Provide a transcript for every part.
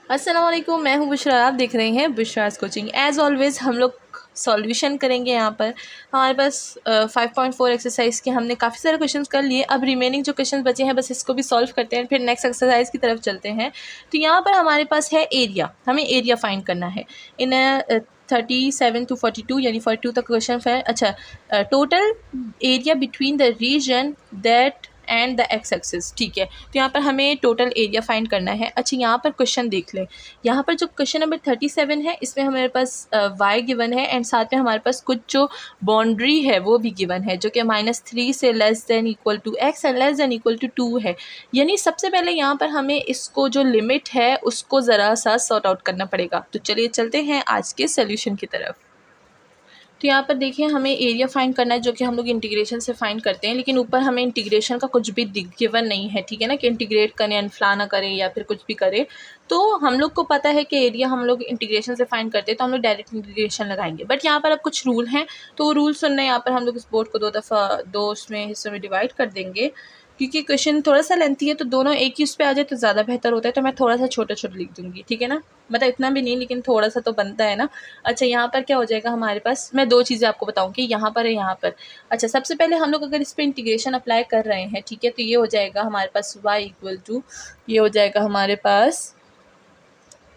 अस्सलाम वालेकुम, मैं हूँ बुशरा। आप देख रहे हैं बुशराज कोचिंग। एज़ ऑलवेज़ हम लोग सॉल्यूशन करेंगे। यहाँ पर हमारे पास 5.4 एक्सरसाइज के हमने काफ़ी सारे क्वेश्चंस कर लिए। अब रिमेनिंग जो क्वेश्चंस बचे हैं बस इसको भी सॉल्व करते हैं, फिर नेक्स्ट एक्सरसाइज की तरफ चलते हैं। तो यहाँ पर हमारे पास है एरिया, हमें एरिया फाइंड करना है इन 37 to 42 यानी 42 तक क्वेश्चन है। अच्छा, total area between the region that and the x axis, ठीक है। तो यहाँ पर हमें टोटल एरिया फाइंड करना है। अच्छा, यहाँ पर क्वेश्चन देख लें। यहाँ पर जो क्वेश्चन नंबर 37 है इसमें हमारे पास वाई गिवन है एंड साथ में हमारे पास कुछ जो बाउंड्री है वो भी गिवन है, जो कि -3 से less than equal to x and less than equal to 2 है। यानी सबसे पहले यहाँ पर हमें इसको जो लिमिट है उसको ज़रा सा सॉर्ट आउट करना पड़ेगा। तो चलिए चलते हैं आज के सोल्यूशन की तरफ। तो यहाँ पर देखिए हमें एरिया फाइंड करना है, जो कि हम लोग इंटीग्रेशन से फाइंड करते हैं, लेकिन ऊपर हमें इंटीग्रेशन का कुछ भी गिवन नहीं है, ठीक है ना, कि इंटीग्रेट करें एंड फलाना करें या फिर कुछ भी करें। तो हम लोग को पता है कि एरिया हम लोग इंटीग्रेशन से फाइंड करते हैं, तो हम लोग डायरेक्ट इंटीग्रेशन लगाएंगे। बट यहाँ पर अब कुछ रूल हैं, तो वो रूल सुनने यहाँ पर हम लोग इस बोर्ड को दो उसमें हिस्सों में डिवाइड कर देंगे, क्योंकि क्वेश्चन थोड़ा सा लेंथी है, तो दोनों एक ही उस पर आ जाए तो ज़्यादा बेहतर होता है। तो मैं थोड़ा सा छोटा छोटा लिख दूँगी, ठीक है ना, मतलब इतना भी नहीं लेकिन थोड़ा सा तो बनता है ना। अच्छा, यहाँ पर क्या हो जाएगा हमारे पास, मैं दो चीज़ें आपको बताऊँगी, यहाँ पर है यहाँ पर। अच्छा, सबसे पहले हम लोग अगर इस पर इंटीग्रेशन अप्लाई कर रहे हैं, ठीक है, तो ये हो जाएगा हमारे पास y इक्वल टू, ये हो जाएगा हमारे पास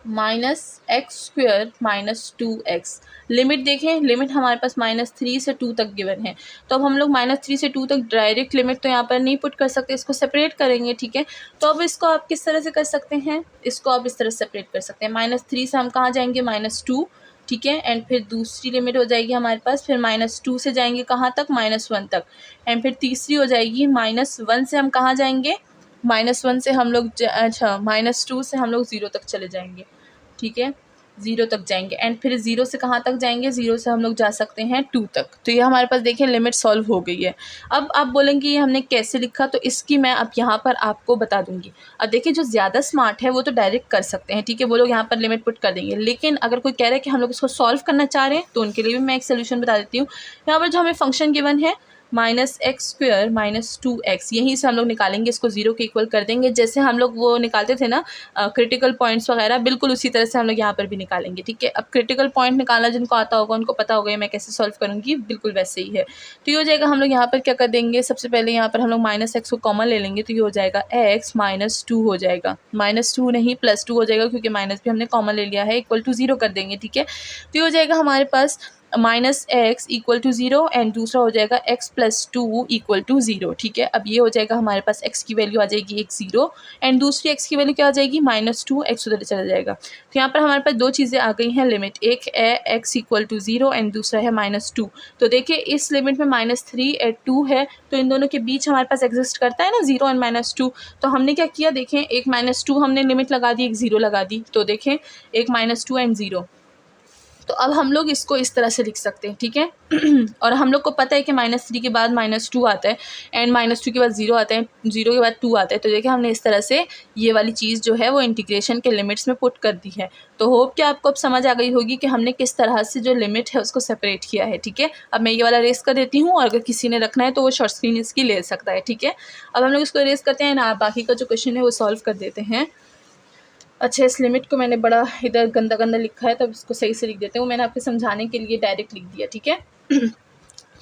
-x² - 2x। लिमिट देखें, लिमिट हमारे पास -3 से 2 तक गिवन है। तो अब हम लोग -3 से 2 तक डायरेक्ट लिमिट तो यहाँ पर नहीं पुट कर सकते, इसको सेपरेट करेंगे, ठीक है। तो अब इसको आप किस तरह से कर सकते हैं, इसको आप इस तरह से सेपरेट कर सकते हैं। -3 से हम कहाँ जाएंगे, -2, ठीक है, एंड फिर दूसरी लिमिट हो जाएगी हमारे पास, फिर -2 से जाएंगे कहाँ तक, -1 तक, एंड फिर तीसरी हो जाएगी -1 से हम कहाँ जाएंगे, -1 से हम लोग अच्छा -2 से हम लोग 0 तक चले जाएंगे, ठीक है, 0 तक जाएंगे, एंड फिर 0 से कहाँ तक जाएंगे, 0 से हम लोग जा सकते हैं 2 तक। तो ये हमारे पास देखिए लिमिट सॉल्व हो गई है। अब आप बोलेंगे ये हमने कैसे लिखा, तो इसकी मैं अब यहाँ पर आपको बता दूंगी। अब देखिए जो ज़्यादा स्मार्ट है वो तो डायरेक्ट कर सकते हैं, ठीक है, वो लोग यहाँ पर लिमिट पुट कर देंगे। लेकिन अगर कोई कह रहा है कि हम लोग इसको सॉल्व करना चाह रहे हैं, तो उनके लिए भी मैं एक सोल्यूशन बता देती हूँ। यहाँ पर जो हमें फंक्शन गिवन है -x² - 2x, यहीं से हम लोग निकालेंगे, इसको 0 के इक्वल कर देंगे। जैसे हम लोग वो निकालते थे ना क्रिटिकल पॉइंट्स वगैरह, बिल्कुल उसी तरह से हम लोग यहाँ पर भी निकालेंगे, ठीक है। अब क्रिटिकल पॉइंट निकालना जिनको आता होगा उनको पता होगा मैं कैसे सॉल्व करूँगी, बिल्कुल वैसे ही है। तो ये हो जाएगा, हम लोग यहाँ पर क्या कर देंगे, सबसे पहले यहाँ पर हम लोग -x को कॉमन ले लेंगे, तो ये हो जाएगा x -2 हो जाएगा, -2 नहीं +2 हो जाएगा, क्योंकि माइनस भी हमने कॉमन ले लिया है, इक्वल टू 0 कर देंगे, ठीक है। तो ये हो जाएगा हमारे पास -x इक्वल टू 0 एंड दूसरा हो जाएगा x + 2 इक्वल टू 0, ठीक है। अब ये हो जाएगा हमारे पास x की वैल्यू आ जाएगी एक 0 एंड दूसरी x की वैल्यू क्या आ जाएगी, -2, x उधर चला जाएगा। तो यहाँ पर हमारे पास दो चीज़ें आ गई हैं लिमिट, एक है x इक्वल टू 0 एंड दूसरा है -2। तो देखिए इस लिमिट में -3 और 2 है, तो इन दोनों के बीच हमारे पास एग्जिस्ट करता है ना 0 एंड -2। तो हमने क्या किया, देखें एक -2 हमने लिमिट लगा दी, एक 0 लगा दी, तो देखें एक -2 एंड 0। तो अब हम लोग इसको इस तरह से लिख सकते हैं, ठीक है। और हम लोग को पता है कि -3 के बाद -2 आता है एंड -2 के बाद 0 आता है, 0 के बाद 2 आता है। तो देखिए हमने इस तरह से ये वाली चीज़ जो है वो इंटीग्रेशन के लिमिट्स में पुट कर दी है। तो होप कि आपको अब समझ आ गई होगी कि हमने किस तरह से जो लिमिट है उसको सेपरेट किया है, ठीक है। अब मैं ये वाला रेस कर देती हूँ, और अगर किसी ने रखना है तो वो शॉर्ट स्क्रीन इसकी ले सकता है, ठीक है। अब हम लोग इसको रेस करते हैं ना, बाकी का जो क्वेश्चन है वो सॉल्व कर देते हैं। अच्छा, इस लिमिट को मैंने बड़ा इधर गंदा गंदा लिखा है, तब इसको सही से लिख देते हैं, वो मैंने आपको समझाने के लिए डायरेक्ट लिख दिया, ठीक है।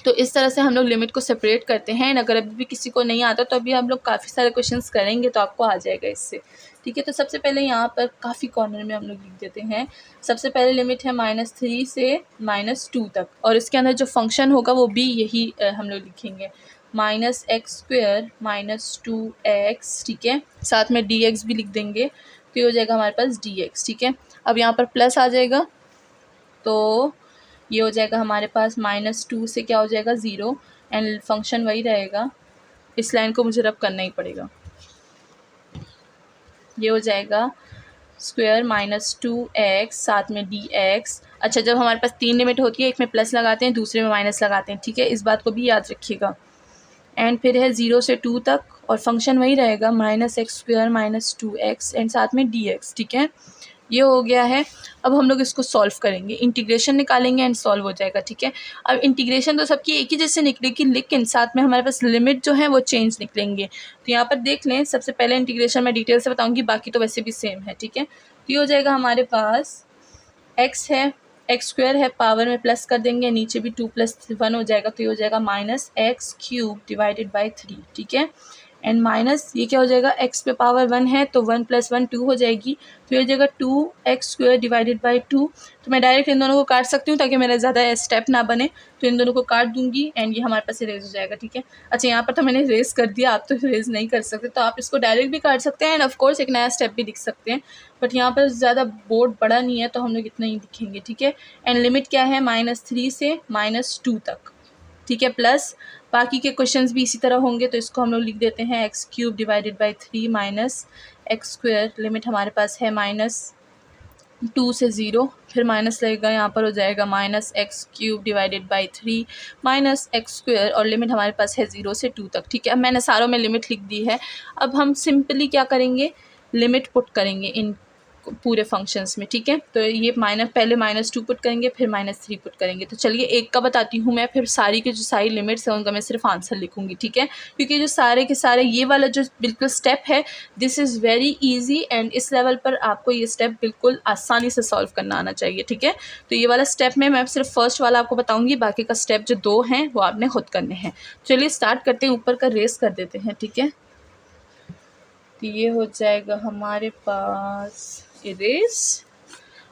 तो इस तरह से हम लोग लिमिट को सेपरेट करते हैं। अगर अभी भी किसी को नहीं आता तो अभी हम लोग काफ़ी सारे क्वेश्चंस करेंगे तो आपको आ जाएगा इससे, ठीक है। तो सबसे पहले यहाँ पर काफ़ी कॉर्नर में हम लोग लिख देते हैं। सबसे पहले लिमिट है -3 से -2 तक, और इसके अंदर जो फंक्शन होगा वो भी यही हम लोग लिखेंगे, -x² - 2x, ठीक है, साथ में dx भी लिख देंगे, तो ये हो जाएगा हमारे पास dx, ठीक है। अब यहाँ पर प्लस आ जाएगा, तो ये हो जाएगा हमारे पास -2 से क्या हो जाएगा 0 एंड फंक्शन वही रहेगा। इस लाइन को मुझे रब करना ही पड़ेगा, ये हो जाएगा स्क्वायर -2x साथ में dx। अच्छा, जब हमारे पास 3 लिमिट होती है, एक में प्लस लगाते हैं दूसरे में माइनस लगाते हैं, ठीक है, इस बात को भी याद रखिएगा। एंड फिर है 0 से 2 तक, और फंक्शन वही रहेगा -x² - 2x एंड साथ में dx, ठीक है। ये हो गया है। अब हम लोग इसको सॉल्व करेंगे, इंटीग्रेशन निकालेंगे एंड सॉल्व हो जाएगा, ठीक है। अब इंटीग्रेशन तो सबकी एक ही जैसे निकलेगी, लेकिन साथ में हमारे पास लिमिट जो है वो चेंज निकलेंगे। तो यहाँ पर देख लें, सबसे पहले इंटीग्रेशन मैं डिटेल से बताऊंगी, बाकी तो वैसे भी सेम है, ठीक है। तो तो ये हो जाएगा हमारे पास x है, एक्स स्क्वायर है, पावर में प्लस कर देंगे, नीचे भी 2 + 1 हो जाएगा, तो ये हो जाएगा -x³ डिवाइडेड बाई 3, ठीक है। एंड माइनस ये क्या हो जाएगा, x पे पावर 1 है तो 1 + 1 2 हो जाएगी, तो ये हो जाएगा 2x² डिवाइडेड बाई 2। तो मैं डायरेक्ट इन दोनों को काट सकती हूँ ताकि मेरा ज़्यादा स्टेप ना बने, तो इन दोनों को काट दूंगी एंड ये हमारे पास इरेज हो जाएगा, ठीक है। अच्छा यहाँ पर तो मैंने इरेज कर दिया, आप तो इरेज नहीं कर सकते, तो आप इसको डायरेक्ट भी काट सकते हैं एंड ऑफकोर्स एक नया स्टेप भी लिख सकते हैं, बट यहाँ पर ज़्यादा बोर्ड बड़ा नहीं है तो हम लोग इतना ही लिखेंगे, ठीक है। एंड लिमिट क्या है, -3 से -2 तक, ठीक है, प्लस बाकी के क्वेश्चंस भी इसी तरह होंगे, तो इसको हम लोग लिख देते हैं x³ divided by 3 minus x², limit हमारे पास है -2 से 0, फिर माइनस लगेगा, यहाँ पर हो जाएगा -x³ divided by 3 minus x², और लिमिट हमारे पास है 0 से 2 तक, ठीक है। अब मैंने सारों में लिमिट लिख दी है। अब हम सिंपली क्या करेंगे, लिमिट पुट करेंगे इन पूरे फंक्शंस में, ठीक है। तो ये पहले -2 पुट करेंगे, फिर -3 पुट करेंगे। तो चलिए एक का बताती हूँ मैं, फिर सारी की जो सारी लिमिट्स हैं उनका मैं सिर्फ आंसर लिखूंगी, ठीक है। क्योंकि जो सारे के सारे ये वाला जो बिल्कुल स्टेप है, this is very easy and इस लेवल पर आपको ये स्टेप बिल्कुल आसानी से सॉल्व करना आना चाहिए, ठीक है। तो ये वाला स्टेप में मैं सिर्फ फर्स्ट वाला आपको बताऊँगी, बाकी का स्टेप जो 2 हैं वो आपने खुद करने हैं। चलिए स्टार्ट करते हैं, ऊपर का रेस कर देते हैं, ठीक है। तो ये हो जाएगा हमारे पास इरेज,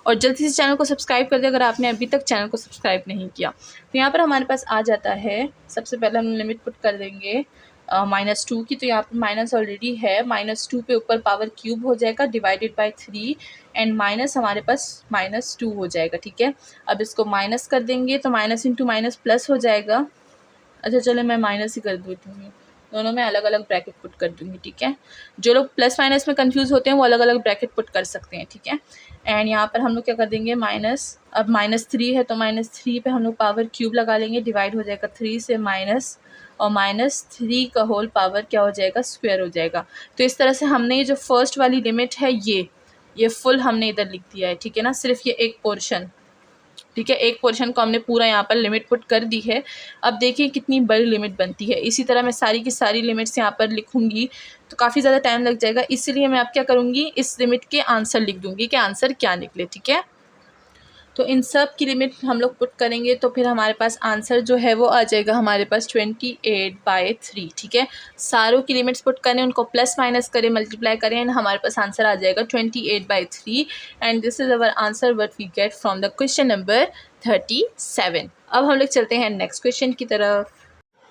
और जल्दी से चैनल को सब्सक्राइब कर दे अगर आपने अभी तक चैनल को सब्सक्राइब नहीं किया। तो यहाँ पर हमारे पास आ जाता है, सबसे पहले हम लिमिट पुट कर देंगे -2 की, तो यहाँ पर माइनस ऑलरेडी है, -2 पे ऊपर पावर क्यूब हो जाएगा डिवाइडेड बाई 3 एंड माइनस हमारे पास -2 हो जाएगा, ठीक है। अब इसको माइनस कर देंगे तो माइनस इंटू माइनस प्लस हो जाएगा। अच्छा चलो मैं माइनस ही कर देती हूँ, दोनों में अलग अलग ब्रैकेट पुट कर दूँगी, ठीक है। जो लोग प्लस माइनस में कंफ्यूज होते हैं वो अलग अलग ब्रैकेट पुट कर सकते हैं, ठीक है। एंड यहाँ पर हम लोग क्या कर देंगे, अब -3 है तो -3 पे हम लोग पावर क्यूब लगा लेंगे, डिवाइड हो जाएगा 3 से माइनस, और -3 का होल पावर क्या हो जाएगा, स्क्वायर हो जाएगा। तो इस तरह से हमने ये जो फर्स्ट वाली लिमिट है ये फुल हमने इधर लिख दिया है, ठीक है ना, सिर्फ ये एक पोर्शन, ठीक है। एक पोर्शन को हमने पूरा यहाँ पर लिमिट पुट कर दी है। अब देखिए कितनी बड़ी लिमिट बनती है। इसी तरह मैं सारी की सारी लिमिट्स यहाँ पर लिखूँगी तो काफ़ी ज़्यादा टाइम लग जाएगा, इसलिए मैं अब क्या करूँगी, इस लिमिट के आंसर लिख दूँगी कि आंसर क्या निकले, ठीक है। तो इन सब की लिमिट हम लोग पुट करेंगे तो फिर हमारे पास आंसर जो है वो आ जाएगा हमारे पास 28/3, ठीक है। सारों की लिमिट्स पुट करें, उनको प्लस माइनस करें, मल्टीप्लाई करें एंड हमारे पास आंसर आ जाएगा 28/3 and this is our answer what we get from the question number 37। अब हम लोग चलते हैं नेक्स्ट क्वेश्चन की तरफ।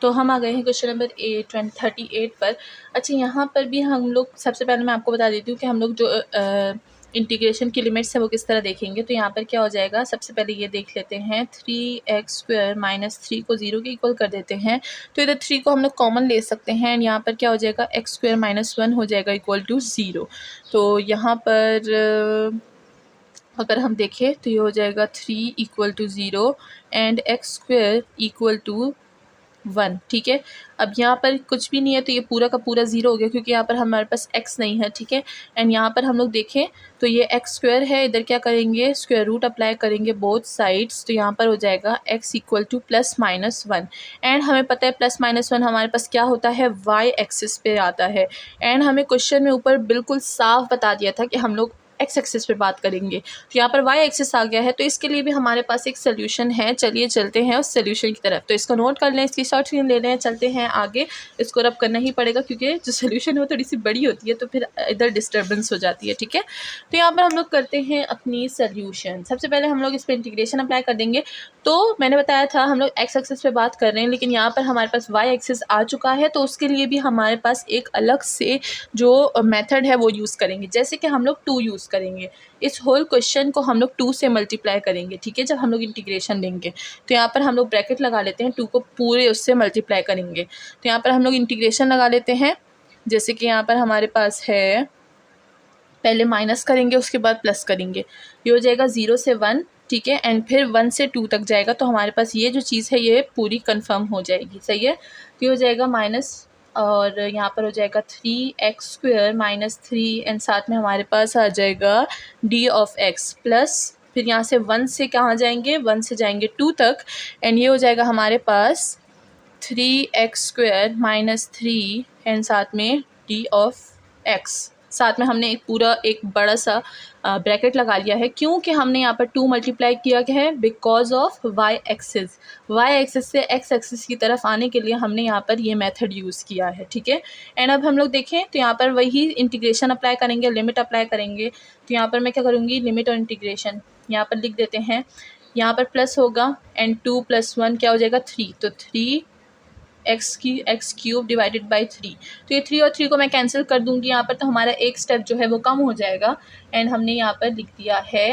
तो हम आ गए हैं क्वेश्चन नंबर 38 पर। अच्छा यहाँ पर भी हम लोग, सबसे पहले मैं आपको बता देती हूँ कि हम लोग जो इंटीग्रेशन की लिमिट्स है वो किस तरह देखेंगे। तो यहाँ पर क्या हो जाएगा, सबसे पहले ये देख लेते हैं, 3x² माइनस 3 को 0 के इक्वल कर देते हैं। तो इधर 3 को हम लोग कॉमन ले सकते हैं एंड यहाँ पर क्या हो जाएगा, x² - 1 हो जाएगा इक्वल टू 0। तो यहाँ पर अगर हम देखें तो ये हो जाएगा 3 = 0 एंड x² = 1, ठीक है। अब यहाँ पर कुछ भी नहीं है तो ये पूरा का पूरा 0 हो गया क्योंकि यहाँ पर हमारे पास x नहीं है, ठीक है। एंड यहाँ पर हम लोग देखें तो ये x² है, इधर क्या करेंगे, स्क्वायर रूट अप्लाई करेंगे बोथ साइड्स, तो यहाँ पर हो जाएगा x = +-1 एंड हमें पता है +-1 हमारे पास क्या होता है, y एक्सिस पे आता है। एंड हमें क्वेश्चन में ऊपर बिल्कुल साफ बता दिया था कि हम लोग एक्स एक्सिस पे बात करेंगे, तो यहाँ पर वाई एक्सिस आ गया है, तो इसके लिए भी हमारे पास एक सोल्यूशन है। चलिए चलते हैं उस सोल्यूशन की तरफ। तो इसको नोट कर लें, इसकी शॉर्ट स्क्रीन ले लें, चलते हैं आगे। इसको रब करना ही पड़ेगा क्योंकि जो सोल्यूशन है वो थोड़ी सी बड़ी होती है तो फिर इधर डिस्टर्बेंस हो जाती है, ठीक है। तो यहाँ पर हम लोग करते हैं अपनी सोल्यूशन। सबसे पहले हम लोग इस पर इंटीग्रेशन अप्लाई कर देंगे। तो मैंने बताया था हम लोग एक्स एक्सिस पे बात कर रहे हैं, लेकिन यहाँ पर हमारे पास वाई एक्सिस आ चुका है, तो उसके लिए भी हमारे पास एक अलग से जो मेथड है वो यूज़ करेंगे। जैसे कि हम लोग 2 यूज़ करेंगे, इस होल क्वेश्चन को हम लोग 2 से मल्टीप्लाई करेंगे, ठीक है, जब हम लोग इंटीग्रेशन लेंगे। तो यहाँ पर हम लोग ब्रैकेट लगा लेते हैं, 2 को पूरे उससे मल्टीप्लाई करेंगे। तो यहाँ पर हम लोग इंटीग्रेशन लगा लेते हैं, जैसे कि यहाँ पर हमारे पास है, पहले माइनस करेंगे उसके बाद प्लस करेंगे, ये हो जाएगा 0 से 1, ठीक है, एंड फिर 1 से 2 तक जाएगा। तो हमारे पास ये जो चीज़ है ये पूरी कंफर्म हो जाएगी, सही है। तो ये हो जाएगा माइनस, और यहाँ पर हो जाएगा 3x² - 3 एंड साथ में हमारे पास आ जाएगा d(x) प्लस, फिर यहाँ से 1 से कहाँ जाएंगे, 1 से जाएंगे 2 तक, एंड ये हो जाएगा हमारे पास 3x² - 3 एंड साथ में d(x), साथ में हमने एक पूरा एक बड़ा सा ब्रैकेट लगा लिया है, क्योंकि हमने यहाँ पर 2 मल्टीप्लाई किया गया है because of y axis. Y axis से एक्स एक्सिस की तरफ आने के लिए हमने यहाँ पर ये मेथड यूज़ किया है, ठीक है। एंड अब हम लोग देखें तो यहाँ पर वही इंटीग्रेशन अप्लाई करेंगे, लिमिट अप्लाई करेंगे। तो यहाँ पर मैं क्या करूँगी, लिमिट और इंटीग्रेशन यहाँ पर लिख देते हैं। यहाँ पर प्लस होगा एंड 2 + 1 क्या हो जाएगा 3, तो 3 एक्स क्यूब डिवाइडेड बाई 3। तो ये 3 और 3 को मैं कैंसिल कर दूंगी यहाँ पर, तो हमारा एक स्टेप जो है वो कम हो जाएगा। एंड हमने यहाँ पर लिख दिया है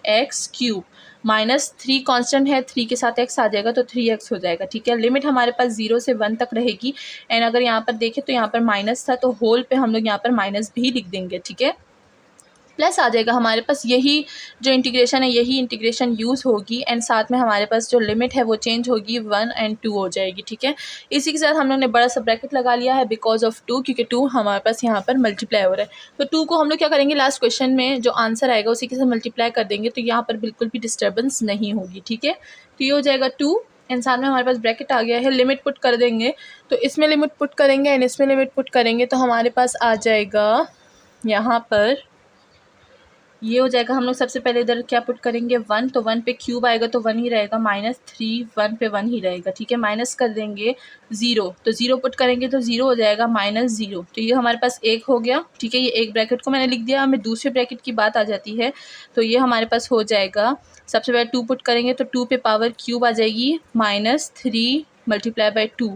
एक्स क्यूब -3 कांस्टेंट है, 3 के साथ x आ जाएगा तो 3x हो जाएगा, ठीक है। लिमिट हमारे पास 0 से 1 तक रहेगी। एंड अगर यहाँ पर देखें तो यहाँ पर माइनस था, तो होल पे हम लोग यहाँ पर माइनस भी लिख देंगे, ठीक है। प्लस आ जाएगा हमारे पास, यही जो इंटीग्रेशन है यही इंटीग्रेशन यूज़ होगी। एंड साथ में हमारे पास जो लिमिट है वो चेंज होगी, 1 और 2 हो जाएगी, ठीक है। इसी के साथ हम लोग ने बड़ा सा ब्रैकेट लगा लिया है बिकॉज ऑफ 2, क्योंकि 2 हमारे पास यहाँ पर मल्टीप्लाई हो रहा है। तो 2 को हम लोग क्या करेंगे, लास्ट क्वेश्चन में जो आंसर आएगा उसी के साथ मल्टीप्लाई कर देंगे, तो यहाँ पर बिल्कुल भी डिस्टर्बेंस नहीं होगी, ठीक है। तो ये हो जाएगा 2 एंड साथ में हमारे पास ब्रैकेट आ गया है, लिमिट पुट कर देंगे। तो इसमें लिमिट पुट करेंगे एंड इसमें लिमिट पुट करेंगे, तो हमारे पास आ जाएगा यहाँ पर ये हो जाएगा। हम लोग सबसे पहले इधर क्या पुट करेंगे 1, तो 1 पे क्यूब आएगा तो 1 ही रहेगा, -3 1 पे 1 ही रहेगा, ठीक है। माइनस कर देंगे 0, तो 0 पुट करेंगे तो 0 हो जाएगा -0, तो ये हमारे पास 1 हो गया, ठीक है। ये एक ब्रैकेट को मैंने लिख दिया, हमें दूसरे ब्रैकेट की बात आ जाती है। तो ये हमारे पास हो जाएगा, सबसे पहले 2 पुट करेंगे तो 2 पे पावर क्यूब आ जाएगी, -3 मल्टीप्लाई बाई 2,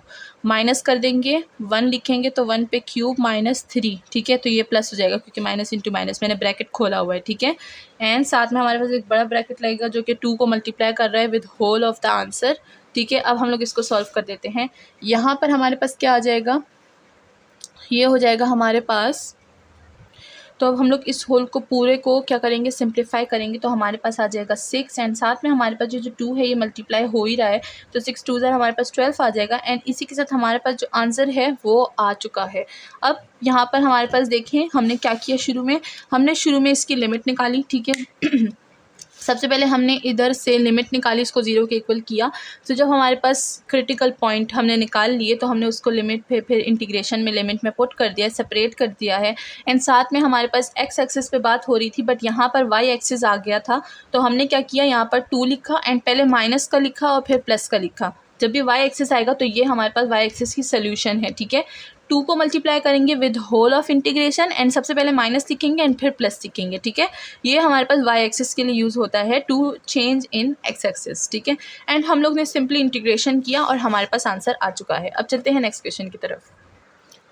माइनस कर देंगे 1 लिखेंगे तो 1 पे क्यूब -3, ठीक है। तो ये प्लस हो जाएगा क्योंकि माइनस इंटू माइनस मैंने ब्रैकेट खोला हुआ है, ठीक है। एंड साथ में हमारे पास एक बड़ा ब्रैकेट लगेगा जो कि 2 को मल्टीप्लाई कर रहा है with whole of the answer, ठीक है। अब हम लोग इसको सॉल्व कर देते हैं। यहाँ पर हमारे पास क्या आ जाएगा, ये हो जाएगा हमारे पास, तो अब हम लोग इस होल को पूरे को क्या करेंगे, सिंप्लीफाई करेंगे, तो हमारे पास आ जाएगा 6 एंड साथ में हमारे पास जो 2 है ये मल्टीप्लाई हो ही रहा है, तो 6 2 हमारे पास 12 आ जाएगा। एंड इसी के साथ हमारे पास जो आंसर है वो आ चुका है। अब यहाँ पर हमारे पास देखें हमने क्या किया, हमने शुरू में इसकी लिमिट निकाली, ठीक है। सबसे पहले हमने इधर से लिमिट निकाली, इसको 0 के इक्वल किया। तो जब हमारे पास क्रिटिकल पॉइंट हमने निकाल लिए तो हमने उसको लिमिट पे फिर इंटीग्रेशन में लिमिट में पुट कर दिया, सेपरेट कर दिया है। एंड साथ में हमारे पास एक्स एक्सिस पे बात हो रही थी, बट यहाँ पर वाई एक्सिस आ गया था, तो हमने क्या किया, यहाँ पर 2 लिखा एंड पहले माइनस का लिखा और फिर प्लस का लिखा। जब भी वाई एक्सिस आएगा तो ये हमारे पास वाई एक्सिस की सोल्यूशन है, ठीक है। 2 को मल्टीप्लाई करेंगे with whole of integration and सबसे पहले माइनस लिखेंगे एंड फिर प्लस लिखेंगे, ठीक है। ये हमारे पास वाई एक्सिस के लिए यूज़ होता है to change in x axis, ठीक है। एंड हम लोग ने सिंपली इंटीग्रेशन किया और हमारे पास आंसर आ चुका है। अब चलते हैं नेक्स्ट क्वेश्चन की तरफ।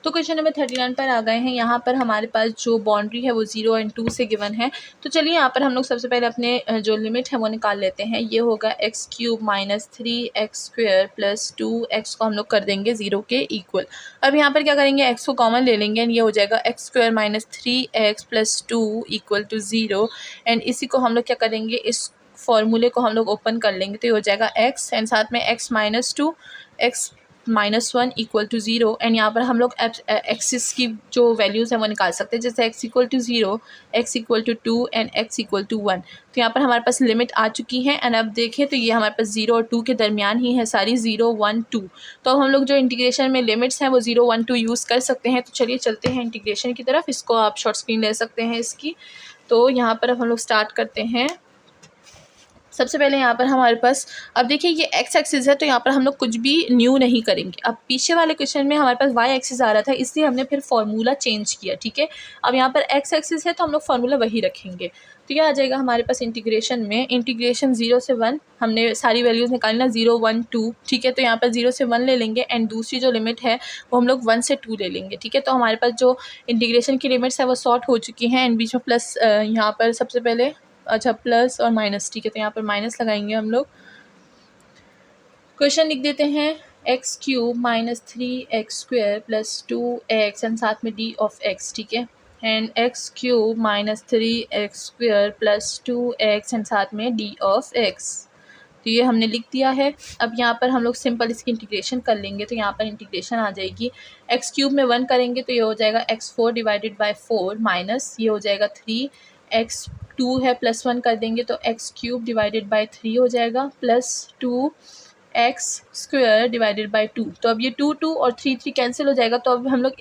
तो क्वेश्चन नंबर 39 पर आ गए हैं। यहाँ पर हमारे पास जो बाउंड्री है वो 0 और 2 से गिवन है। तो चलिए यहाँ पर हम लोग सबसे पहले अपने जो लिमिट है वो निकाल लेते हैं। ये होगा x³ -3x² + 2x को हम लोग कर देंगे 0 के इक्वल। अब यहाँ पर क्या करेंगे, x को कॉमन ले लेंगे एंड ये हो जाएगा x² -3x + 2 = 0। एंड इसी को हम लोग क्या करेंगे, इस फॉर्मूले को हम लोग ओपन कर लेंगे, तो ये हो जाएगा x एंड साथ में x -2 x -1 = 0। एंड यहाँ पर हम लोग एक्सिस की जो वैल्यूज़ हैं वो निकाल सकते हैं, जैसे x = 0, x = 2 एंड x = 1। तो यहाँ पर हमारे पास लिमिट आ चुकी है। एंड अब देखें तो ये हमारे पास 0 और 2 के दरमियान ही है सारी, 0 1 2। तो अब हम लोग जो इंटीग्रेशन में लिमिट्स हैं वो 0 1 2 यूज़ कर सकते हैं। तो चलिए चलते हैं इंटीग्रेशन की तरफ। इसको आप शॉर्ट स्क्रीन ले सकते हैं इसकी। तो यहाँ पर अब हम लोग स्टार्ट करते हैं। सबसे पहले यहाँ पर हमारे पास, अब देखिए ये एक्स एक्सिस है तो यहाँ पर हम लोग कुछ भी न्यू नहीं करेंगे। अब पीछे वाले क्वेश्चन में हमारे पास वाई एक्सिस आ रहा था, इसलिए हमने फिर फार्मूला चेंज किया, ठीक है। अब यहाँ पर एक्स एक्सिस है तो हम लोग फार्मूला वही रखेंगे। तो ये आ जाएगा हमारे पास इंटीग्रेशन में, इंटीग्रेशन 0 से 1 हमने सारी वैल्यूज़ निकाली ना, 0 1 2, ठीक है। तो यहाँ पर 0 से 1 ले लेंगे एंड दूसरी जो लिमिट है वो हम लोग 1 से 2 ले लेंगे, ठीक है। तो हमारे पास जो इंटीग्रेशन की लिमिट्स है वो सॉर्ट हो चुकी हैं एंड बीच में प्लस, यहाँ पर सबसे पहले अच्छा प्लस और माइनस, ठीक है। तो यहाँ पर माइनस लगाएंगे हम लोग। क्वेश्चन लिख देते हैं x³ -3x² + 2x एंड साथ में d of x, ठीक है। And x³ -3x² + 2x and साथ में d of x। तो ये हमने लिख दिया है। अब यहाँ पर हम लोग सिंपल इसकी इंटीग्रेशन कर लेंगे, तो यहाँ पर इंटीग्रेशन आ जाएगी, x³ में 1 करेंगे तो ये हो जाएगा x4 / 4 माइनस ये हो जाएगा 3, x2 है +1 कर देंगे तो x³ / 3 हो जाएगा + 2x² / 2। तो अब ये 2 2 और 3 3 कैंसिल हो जाएगा। तो अब हम लोग